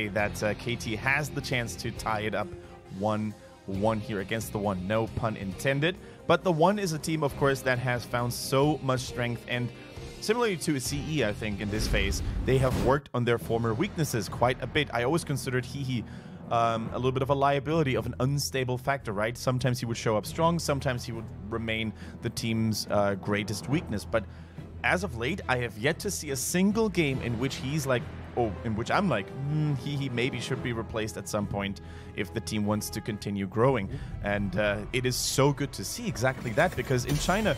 say that KT has the chance to tie it up 1-1 here against TheOne. No pun intended. But TheOne is a team, of course, that has found so much strength, and similarly to CE, I think, in this phase, they have worked on their former weaknesses quite a bit. I always considered Hehe a little bit of a liability, of an unstable factor, right? Sometimes he would show up strong, sometimes he would remain the team's greatest weakness. But as of late, I have yet to see a single game in which he's like, in which I'm like, he maybe should be replaced at some point if the team wants to continue growing. And it is so good to see exactly that, because in China,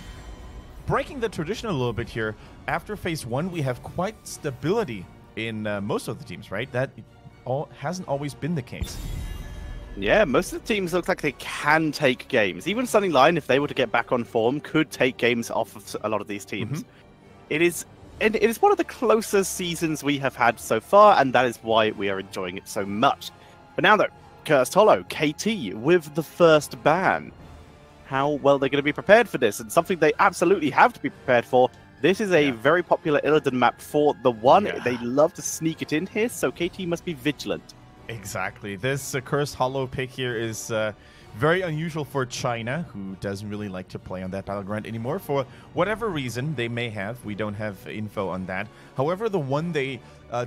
breaking the tradition a little bit here, after phase 1, we have quite stability in most of the teams, right? That hasn't always been the case. Yeah, most of the teams look like they can take games. Even Sunnyline, if they were to get back on form, could take games off of a lot of these teams. It is one of the closest seasons we have had so far, and that is why we are enjoying it so much. But now though, Cursed Hollow, KT with the first ban. How well they're going to be prepared for this, and something they absolutely have to be prepared for. This is a very popular Illidan map for TheOne. Yeah. They love to sneak it in here, so KT must be vigilant. Exactly. This Cursed Hollow pick here is very unusual for China, who doesn't really like to play on that battleground anymore for whatever reason they may have. We don't have info on that. However, TheOne, they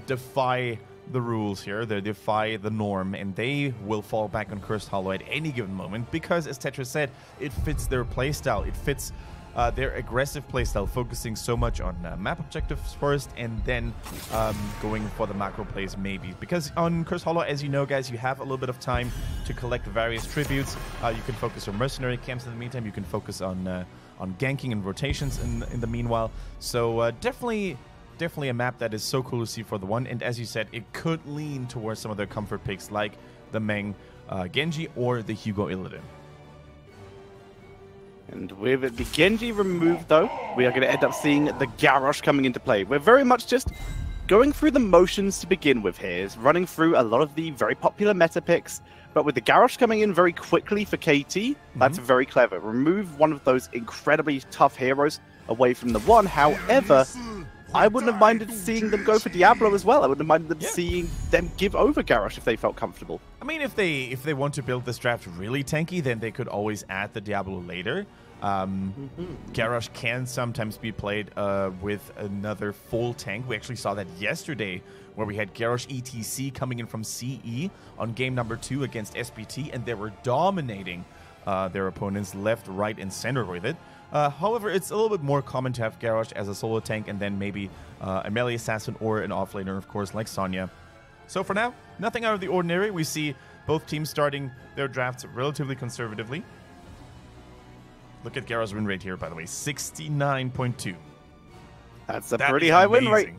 defy the rules here. They defy the norm, and they will fall back on Cursed Hollow at any given moment because, as Tetris said, it fits their playstyle. It fits their aggressive playstyle, focusing so much on map objectives first and then going for the macro plays maybe. Because on Cursed Hollow, as you know, guys, you have a little bit of time to collect various tributes. You can focus on mercenary camps in the meantime. You can focus on ganking and rotations in the meanwhile. So definitely a map that is so cool to see for TheOne. And as you said, it could lean towards some of their comfort picks like the Meng Genji or the Hugo Illidan. And with the Genji removed, though, we are going to end up seeing the Garrosh coming into play. We're very much just going through the motions to begin with here, is running through a lot of the very popular meta picks. But with the Garrosh coming in very quickly for KT, that's very clever. Remove one of those incredibly tough heroes away from TheOne. However, I wouldn't have minded seeing them go for Diablo as well. I wouldn't have minded seeing them give over Garrosh if they felt comfortable. I mean, if they want to build this draft really tanky, then they could always add the Diablo later. Garrosh can sometimes be played with another full tank. We actually saw that yesterday, where we had Garrosh ETC coming in from CE on game number 2 against SPT, and they were dominating their opponents left, right, and center with it. However, it's a little bit more common to have Garrosh as a solo tank and then maybe a melee assassin or an offlaner, of course, like Sonya. So for now, nothing out of the ordinary. We see both teams starting their drafts relatively conservatively. Look at Garrosh's win rate here, by the way, 69.2. That's a pretty high win rate.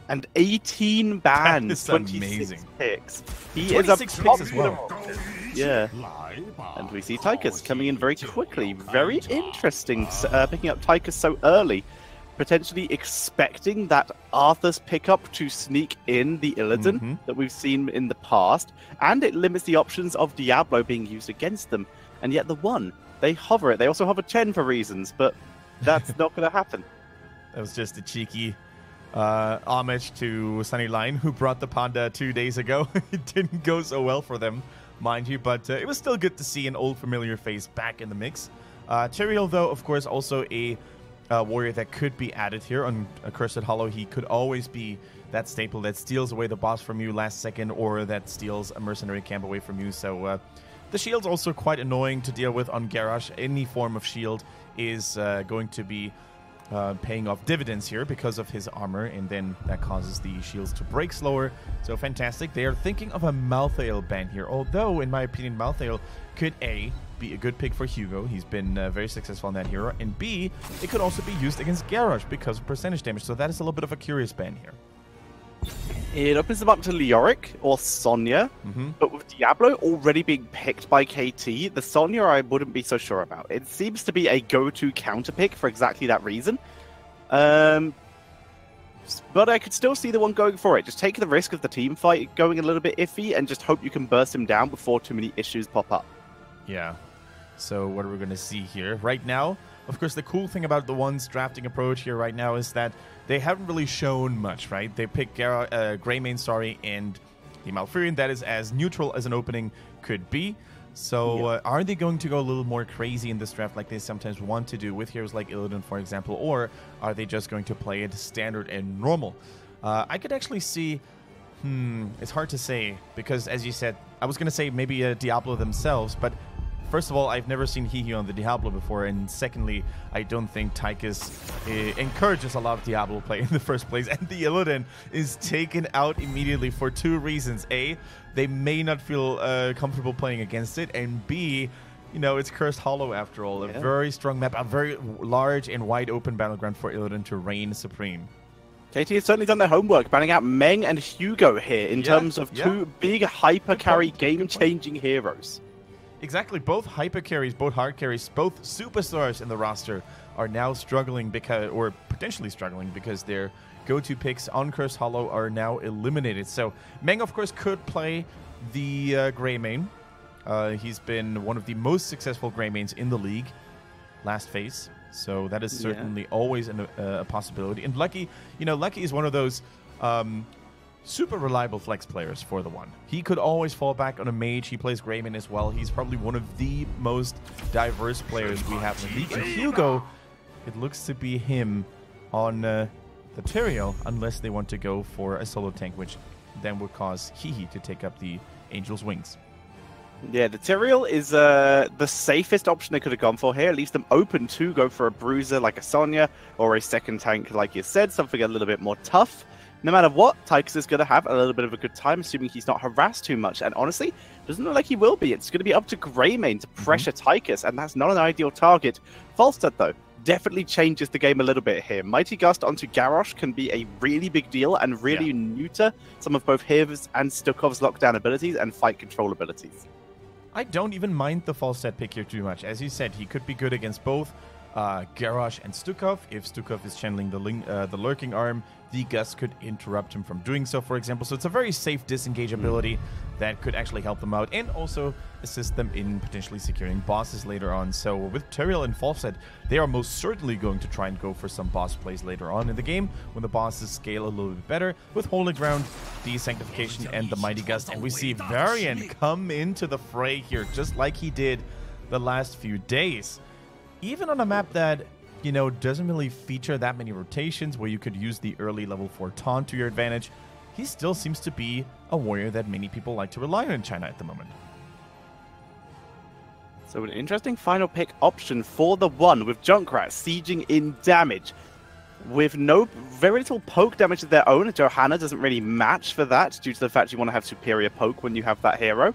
And 18 bans, 26 picks. He is a picks as well. Yeah. And we see Tychus coming in very quickly. Very interesting, picking up Tychus so early. Potentially expecting that Arthur's pickup to sneak in the Illidan that we've seen in the past. And it limits the options of Diablo being used against them. And yet TheOne, they hover it. They also hover Chen for reasons, but that's not going to happen. That was just a cheeky homage to Sunnyline, who brought the Panda 2 days ago. It didn't go so well for them, mind you, but it was still good to see an old familiar face back in the mix. Cherry Hill, though, of course, also a warrior that could be added here on Cursed Hollow. He could always be that staple that steals away the boss from you last second, or that steals a mercenary camp away from you. So the shield's also quite annoying to deal with on Garrosh. Any form of shield is going to be paying off dividends here because of his armor, and then that causes the shields to break slower. So fantastic. They are thinking of a Malthael ban here, although, in my opinion, Malthael could A, be a good pick for Hugo. He's been very successful on that hero, and B, it could also be used against Garrosh because of percentage damage. So that is a little bit of a curious ban here. It opens them up to Leoric or Sonya, but with Diablo already being picked by KT, the Sonya I wouldn't be so sure about. It seems to be a go-to counter pick for exactly that reason. But I could still see TheOne going for it. Just take the risk of the team fight going a little bit iffy and just hope you can burst him down before too many issues pop up. Yeah. So what are we going to see here? Right now, of course, the cool thing about TheOne's drafting approach here right now is that they haven't really shown much, right? They picked Greymane, and the Malfurion. That is as neutral as an opening could be. So are they going to go a little more crazy in this draft like they sometimes want to do with heroes like Illidan, for example, or are they just going to play it standard and normal? I could actually see... it's hard to say, because as you said, I was going to say maybe a Diablo themselves, but first of all, I've never seen Hehe on the Diablo before, and secondly, I don't think Tychus encourages a lot of Diablo play in the first place, and the Illidan is taken out immediately for two reasons. A, they may not feel comfortable playing against it, and B, you know, it's Cursed Hollow after all, a very strong map, a very large and wide open battleground for Illidan to reign supreme. KT has certainly done their homework, banning out Meng and Hugo here in terms of two big hyper carry game-changing heroes. Exactly, both hyper carries, both hard carries, both superstars in the roster are now struggling because, or potentially struggling because their go-to picks on Cursed Hollow are now eliminated. So Meng, of course, could play the Grey main. He's been one of the most successful Grey mains in the league last phase. So that is certainly always a possibility. And Lucky, you know, Lucky is one of those super reliable flex players for the One. He could always fall back on a mage. He plays Greyman as well. He's probably one of the most diverse players we have in the league. And Hugo, it looks to be him on the Tyrael, unless they want to go for a solo tank, which then would cause Hehe to take up the Angel's Wings. Yeah, the Tyrael is the safest option they could have gone for here. It leaves them open to go for a bruiser like a Sonya or a second tank, like you said, something a little bit more tough. No matter what, Tychus is going to have a little bit of a good time, assuming he's not harassed too much. And honestly, doesn't look like he will be. It's going to be up to Greymane to pressure Tychus, and that's not an ideal target. Falstad, though, definitely changes the game a little bit here. Mighty Gust onto Garrosh can be a really big deal and really neuter some of both his and Stukov's lockdown abilities and fight control abilities. I don't even mind the Falstad pick here too much. As you said, he could be good against both Garrosh and Stukov. If Stukov is channeling the Lurking Arm, the Gust could interrupt him from doing so, for example. So it's a very safe disengage ability that could actually help them out and also assist them in potentially securing bosses later on. So with Tyrael and Falstad, they are most certainly going to try and go for some boss plays later on in the game when the bosses scale a little bit better with Holy Ground, the Sanctification, and the Mighty Gust. And we see Varian come into the fray here, just like he did the last few days. Even on a map that, you know, doesn't really feature that many rotations where you could use the early level 4 taunt to your advantage, he still seems to be a warrior that many people like to rely on in China at the moment. So an interesting final pick option for the One with Junkrat sieging in damage. With very little poke damage of their own, Johanna doesn't really match for that due to the fact you want to have superior poke when you have that hero.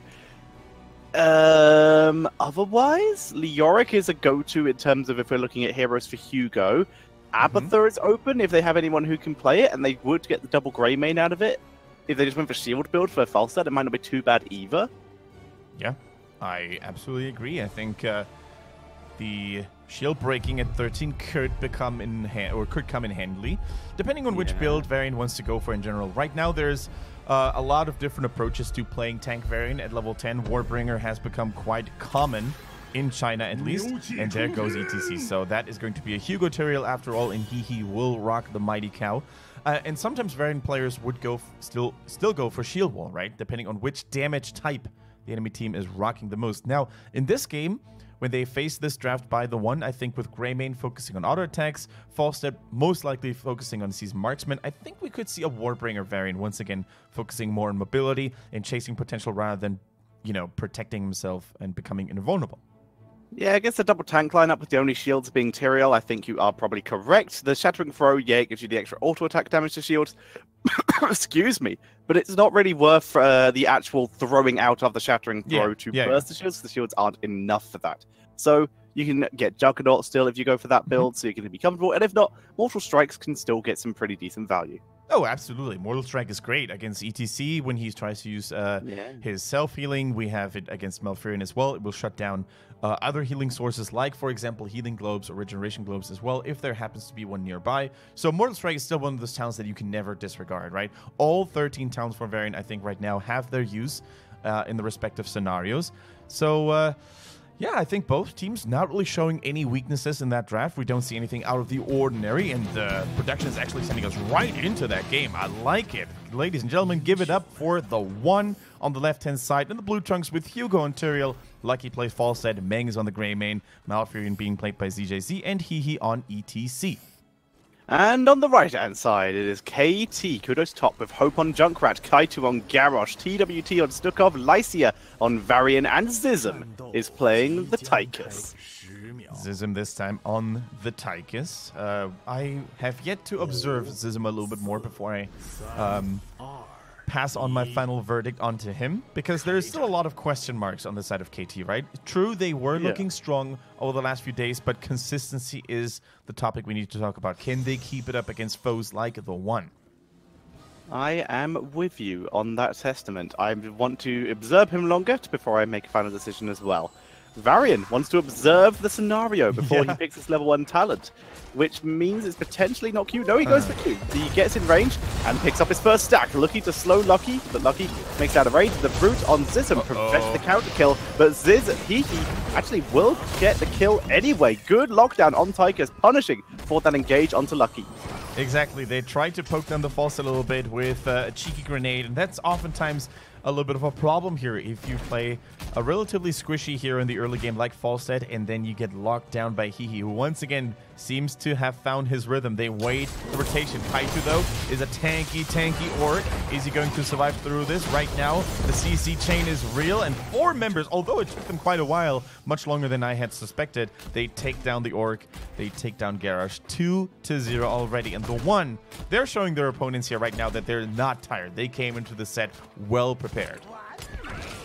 Otherwise, Leoric is a go-to in terms of if we're looking at heroes for Hugo. Abathur is open if they have anyone who can play it, and they would get the double Greymane out of it. If they just went for shield build for Falstad, it might not be too bad either. Yeah, I absolutely agree. I think the shield breaking at 13 could come in handy, depending on which build Varian wants to go for in general. Right now, there's a lot of different approaches to playing tank Varian at level 10. Warbringer has become quite common in China at least, and there goes ETC. So that is going to be a Hugo Tyrael after all, and he will rock the Mighty Cow. And sometimes Varian players would go still go for Shield Wall, right? Depending on which damage type the enemy team is rocking the most. Now, in this game, when they face this draft by the One, I think with Greymane focusing on auto attacks, Falstad most likely focusing on Seasoned Marksman, I think we could see a Warbringer variant once again focusing more on mobility and chasing potential rather than, you know, protecting himself and becoming invulnerable. Yeah, I guess the double tank lineup with the only shields being Tyrael, I think you are probably correct. The Shattering Throw, yeah, it gives you the extra auto attack damage to shields. Excuse me. But it's not really worth the actual throwing out of the Shattering Throw to burst the shields. The shields aren't enough for that. So you can get Juggernaut still if you go for that build, so you can be comfortable. And if not, Mortal Strikes can still get some pretty decent value. Oh, absolutely. Mortal Strike is great against ETC when he tries to use his self-healing. We have it against Malfurion as well. It will shut down other healing sources like, for example, Healing Globes or Regeneration Globes as well, if there happens to be one nearby. So Mortal Strike is still one of those talents that you can never disregard, right? All 13 talents for Varian, I think, right now have their use in the respective scenarios. So, Yeah, I think both teams not really showing any weaknesses in that draft. We don't see anything out of the ordinary, and the production is actually sending us right into that game. I like it. Ladies and gentlemen, give it up for TheOne on the left-hand side, and the blue trunks with Hugo and Tyrael. Lucky plays Falstead, Meng is on the gray main, Malfurion being played by ZJZ, and Hehe on ETC. And on the right-hand side, it is KT, Kudos top with Hope on Junkrat, Kaitu on Garrosh, TWT on Stukov, Lycia on Varian, and Zizm is playing the Tychus. Zizm this time on the Tychus. I have yet to observe Zizm a little bit more before I pass on my final verdict onto him, because there's still a lot of question marks on the side of KT, right? True, they were looking strong over the last few days, but consistency is the topic we need to talk about. Can they keep it up against foes like TheOne? I am with you on that testament. I want to observe him longer before I make a final decision as well. Varian wants to observe the scenario before he picks his level 1 talent, which means it's potentially not Q. No, he goes for Q. He gets in range and picks up his first stack. Lucky to slow Lucky, but Lucky makes out of range. The Brute on Zizm prevents the counter kill, but Hehe actually will get the kill anyway. Good lockdown on Tychus, punishing for that engage onto Lucky. Exactly. They tried to poke down the False a little bit with a cheeky grenade, and that's oftentimes a little bit of a problem here if you play a relatively squishy hero in the early game like Falstead, and then you get locked down by Hehe, who once again seems to have found his rhythm. They wait the rotation. Kaitu, though, is a tanky orc. Is he going to survive through this? Right now, the CC chain is real, and 4 members, although it took them quite a while, much longer than I had suspected, they take down the orc, they take down Garrosh 2-0 already. And TheOne, they're showing their opponents here right now that they're not tired. They came into the set well prepared.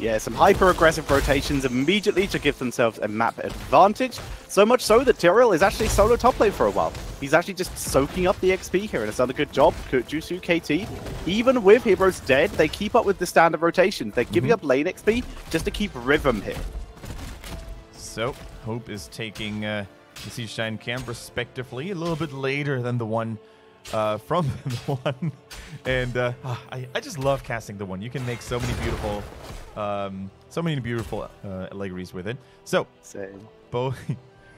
Yeah, some hyper-aggressive rotations immediately to give themselves a map advantage. So much so that Tyrael is actually solo top lane for a while. He's actually just soaking up the XP here and has done a good job. Jutsu KT, even with heroes dead, they keep up with the standard rotation. They're giving up lane XP just to keep rhythm here. So, Hope is taking the Seashine camp respectively, a little bit later than TheOne. From TheOne, and I just love casting TheOne. You can make so many beautiful allegories with it. So both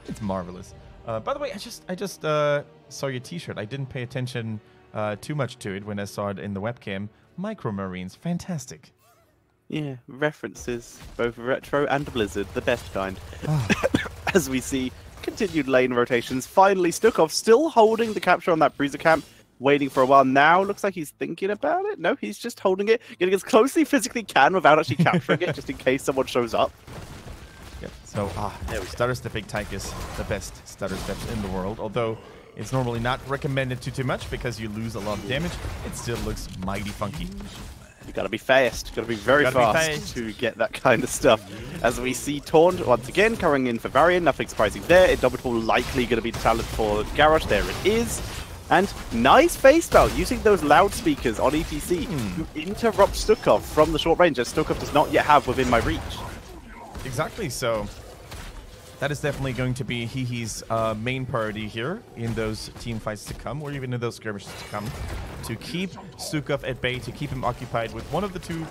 it's marvelous. By the way, I just saw your T-shirt. I didn't pay attention too much to it when I saw it in the webcam. Micro Marines, fantastic. Yeah, references both retro and Blizzard, the best kind. As we see continued lane rotations. Finally, Stukov still holding the capture on that Bruiser camp, waiting for a while now. Looks like he's thinking about it. No, he's just holding it, getting as close as he physically can without actually capturing it, just in case someone shows up. Yep. So, there we go. Stutter stepping Tychus, the best stutter steps in the world. Although it's normally not recommended too much because you lose a lot of damage, it still looks mighty funky. You gotta be fast. You gotta be very fast to get that kind of stuff. As we see Taunt once again coming in for Varian, nothing surprising there. Indomitable likely gonna be the talent for Garrosh. There it is. And nice face spell using those loudspeakers on ETC to interrupt Stukov from the short range, as Stukov does not yet have within my reach. Exactly. So that is definitely going to be Hehe's main priority here in those team fights to come, or even in those skirmishes to come, to keep Stukov at bay, to keep him occupied with one of the 2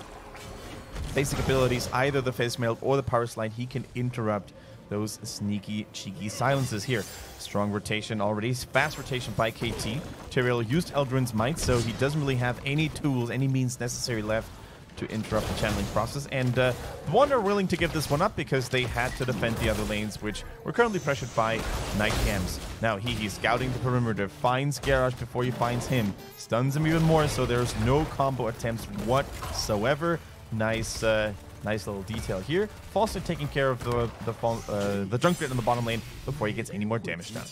basic abilities, either the Face Mail or the Power Slide. He can interrupt those sneaky, cheeky silences here. Strong rotation already, fast rotation by KT. Tyrael used Eldrin's Might, so he doesn't really have any tools, any means necessary left to interrupt the channeling process, and TheOne are willing to give this one up because they had to defend the other lanes, which were currently pressured by Night Camps. Now he's scouting the perimeter, finds Garrosh before he finds him, stuns him even more, so there's no combo attempts whatsoever. Nice little detail here. Falster taking care of the Junkrat in the bottom lane before he gets any more damage done.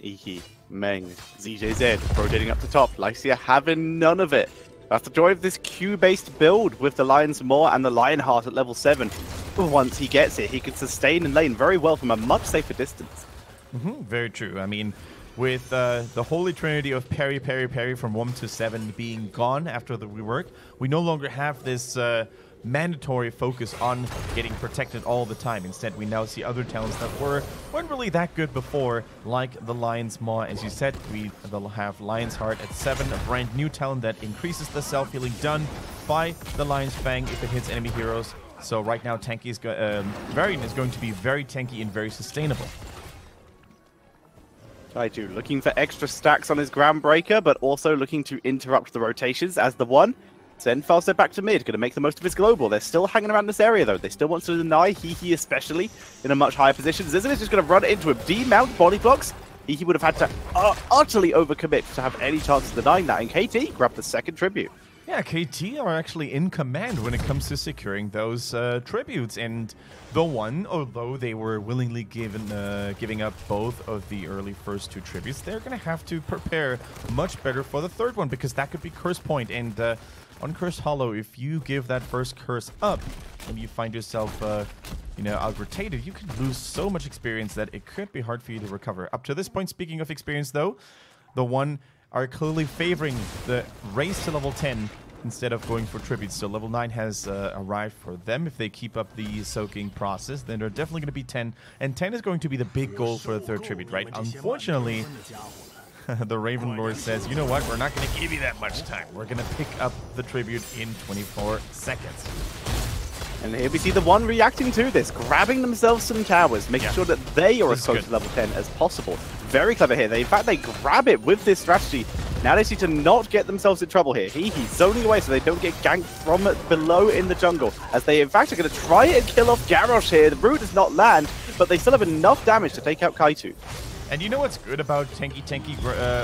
Hehe, Meng, ZJZ rotating up the top. Lycia having none of it. That's the joy of this Q-based build with the Lion's Maw and the Lionheart at level 7. Once he gets it, he can sustain in lane very well from a much safer distance. Very true. I mean, with the holy trinity of parry, parry, parry from 1 to 7 being gone after the rework, we no longer have this mandatory focus on getting protected all the time. Instead, we now see other talents that weren't really that good before, like the Lion's Maw. As you said, they'll have Lion's Heart at 7, a brand new talent that increases the self-healing done by the Lion's Fang if it hits enemy heroes. So right now, Varian is going to be very tanky and very sustainable. Kaiju looking for extra stacks on his Groundbreaker, but also looking to interrupt the rotations as the one. Send Falstad back to mid, going to make the most of his global. They're still hanging around this area, though. They still want to deny Hehe especially in a much higher position. Zizan is just going to run into him. Demount body blocks. Hehe would have had to utterly overcommit to have any chance of denying that. And KT grabbed the second tribute. Yeah, KT are actually in command when it comes to securing those tributes. And TheOne, although they were willingly giving up both of the early first 2 tributes, they're going to have to prepare much better for the third one, because that could be Curse Point. And on Cursed Hollow, if you give that first curse up and you find yourself, out-rotated, you can lose so much experience that it could be hard for you to recover. Up to this point, speaking of experience, though, TheOne are clearly favoring the race to level 10 instead of going for tributes. So level 9 has arrived for them. If they keep up the soaking process, then they're definitely going to be 10. And 10 is going to be the big goal for the third tribute, right? Unfortunately, the Raven Lord says, you know what, we're not going to give you that much time. We're going to pick up the tribute in 24 seconds. And here we see TheOne reacting to this, grabbing themselves some towers, making sure that they are as close to level 10 as possible. Very clever here. In fact, they grab it with this strategy. Now they need to not get themselves in trouble here. He's zoning away so they don't get ganked from below in the jungle, as they in fact are going to try and kill off Garrosh here. The root does not land, but they still have enough damage to take out Kaiju. And you know what's good about tanky?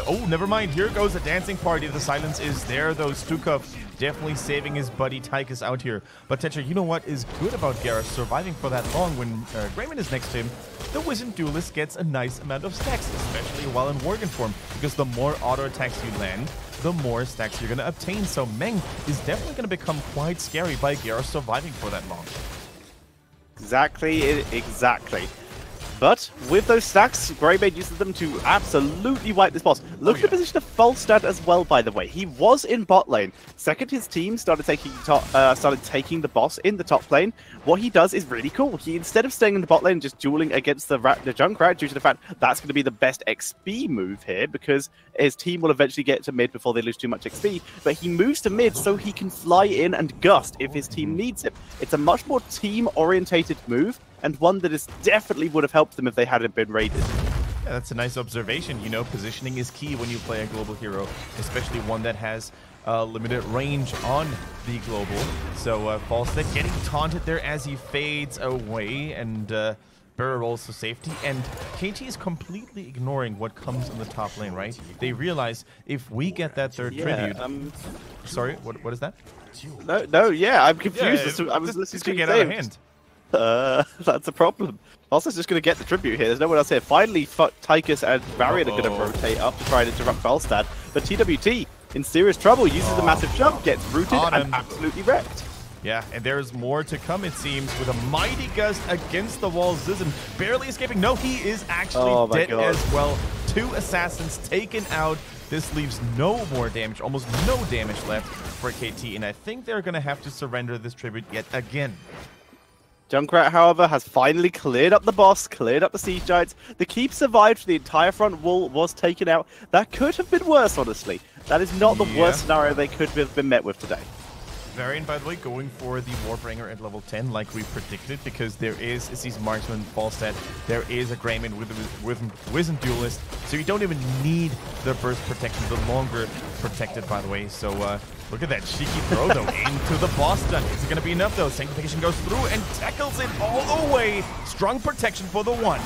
Oh, never mind. Here goes the dancing party. The silence is there, though. Stukov definitely saving his buddy Tychus out here. But Tetra, you know what is good about Garrosh surviving for that long? When Greymon is next to him, the Wizened Duelist gets a nice amount of stacks, especially while in Worgen form, because the more auto attacks you land, the more stacks you're going to obtain. So Meng is definitely going to become quite scary by Garrosh surviving for that long. Exactly. But with those stacks, Greymane uses them to absolutely wipe this boss. Look at the position of Falstad as well, by the way. He was in bot lane. Second, his team started taking the boss in the top lane. What he does is really cool. He, instead of staying in the bot lane and just dueling against the Junkrat, due to the fact that's going to be the best XP move here, because his team will eventually get to mid before they lose too much XP, but he moves to mid so he can fly in and gust if his team needs him. It's a much more team-orientated move, and one that is definitely would have helped them if they hadn't been raided. Yeah, that's a nice observation. You know, positioning is key when you play a global hero, especially one that has limited range on the global. So Falstad getting taunted there as he fades away, and Barra rolls to safety. And KT is completely ignoring what comes in the top lane, right? They realize if we get that third tribute... Sorry, what is that? No, I'm confused. I was listening to you get out of hand. That's a problem. Falstad's just going to get the tribute here. There's no one else here. Finally, Tychus and Varian are going to rotate up to try and interrupt Falstad. But TWT, in serious trouble, uses the massive jump, gets rooted and absolutely wrecked. Yeah, and there's more to come, it seems, with a mighty gust against the wall. Zizan barely escaping. No, he is actually dead as well. 2 assassins taken out. This leaves no more damage, almost no damage left for KT, and I think they're going to have to surrender this tribute yet again. Junkrat, however, has finally cleared up the boss, cleared up the siege giants. The keep survived. The entire front wall was taken out. That could have been worse, honestly. That is not the worst scenario they could have been met with today. Varian, by the way, going for the Warbringer at level 10, like we predicted, because there is a Season Marksman, Falstad, there is a Greymane with Wizened Duelist, so you don't even need the burst protection, the longer protected, by the way. So look at that cheeky throw, though, into the boss stun. Is it going to be enough, though? Sanctification goes through and tackles it all the way. Strong protection for TheOne.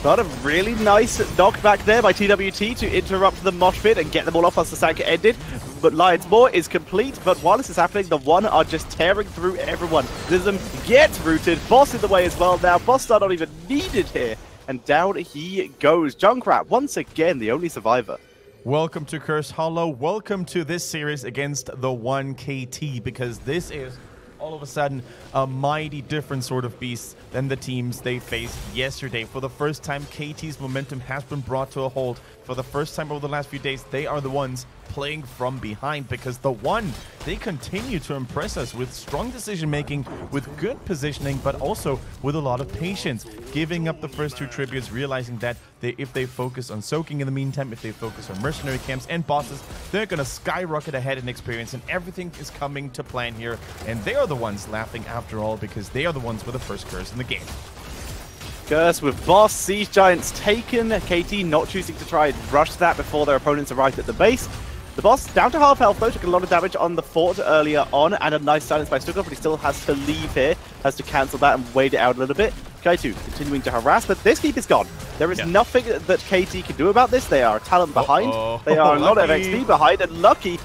But a really nice knockback there by TWT to interrupt the mosh pit and get them all off once the Sanka ended. But Lion's Maw is complete, but while this is happening, TheOne are just tearing through everyone. Zizm gets rooted, boss in the way as well now. Boss are not even needed here. And down he goes. Junkrat, once again, the only survivor. Welcome to Cursed Hollow. Welcome to this series against TheOne KT, because this is all of a sudden a mighty different sort of beast than the teams they faced yesterday. For the first time, KT's momentum has been brought to a halt. For the first time over the last few days, they are the ones playing from behind, because TheOne, they continue to impress us with strong decision making, with good positioning, but also with a lot of patience, giving up the first two tributes, realizing that if they focus on soaking in the meantime, if they focus on mercenary camps and bosses, they're gonna skyrocket ahead in experience, and everything is coming to plan here. And they are the ones laughing after all, because they are the ones with the first curse in the game. Curse with boss, Siege Giants taken, KT not choosing to try and rush that before their opponents arrived at the base. The boss down to half health though, took a lot of damage on the fort earlier on, and a nice silence by Stuka, but he still has to leave here, has to cancel that and wait it out a little bit. KT continuing to harass, but this keep is gone. There is nothing that KT can do about this. They are a talent behind, they are a lot of XP behind, and Lucky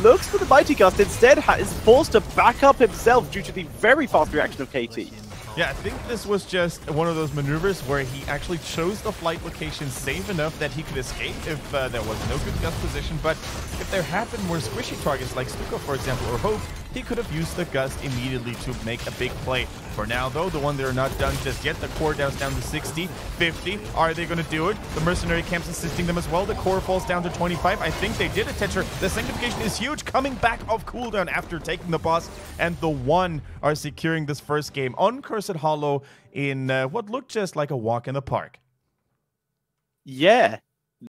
looks for the Mighty Gust, instead is forced to back up himself due to the very fast reaction of KT. Yeah, I think this was just one of those maneuvers where he actually chose the flight location safe enough that he could escape if there was no good gust position. But if there had been more squishy targets like Stuka, for example, or Hope, he could have used the gust immediately to make a big play. For now, though, TheOne, they're not done just yet. The core down to 60, 50. Are they going to do it? The mercenary camp's assisting them as well. The core falls down to 25. I think they did it, Tetra. The sanctification is huge, coming back off cooldown after taking the boss. And TheOne are securing this first game on Cursed Hollow in what looked just like a walk in the park. Yeah,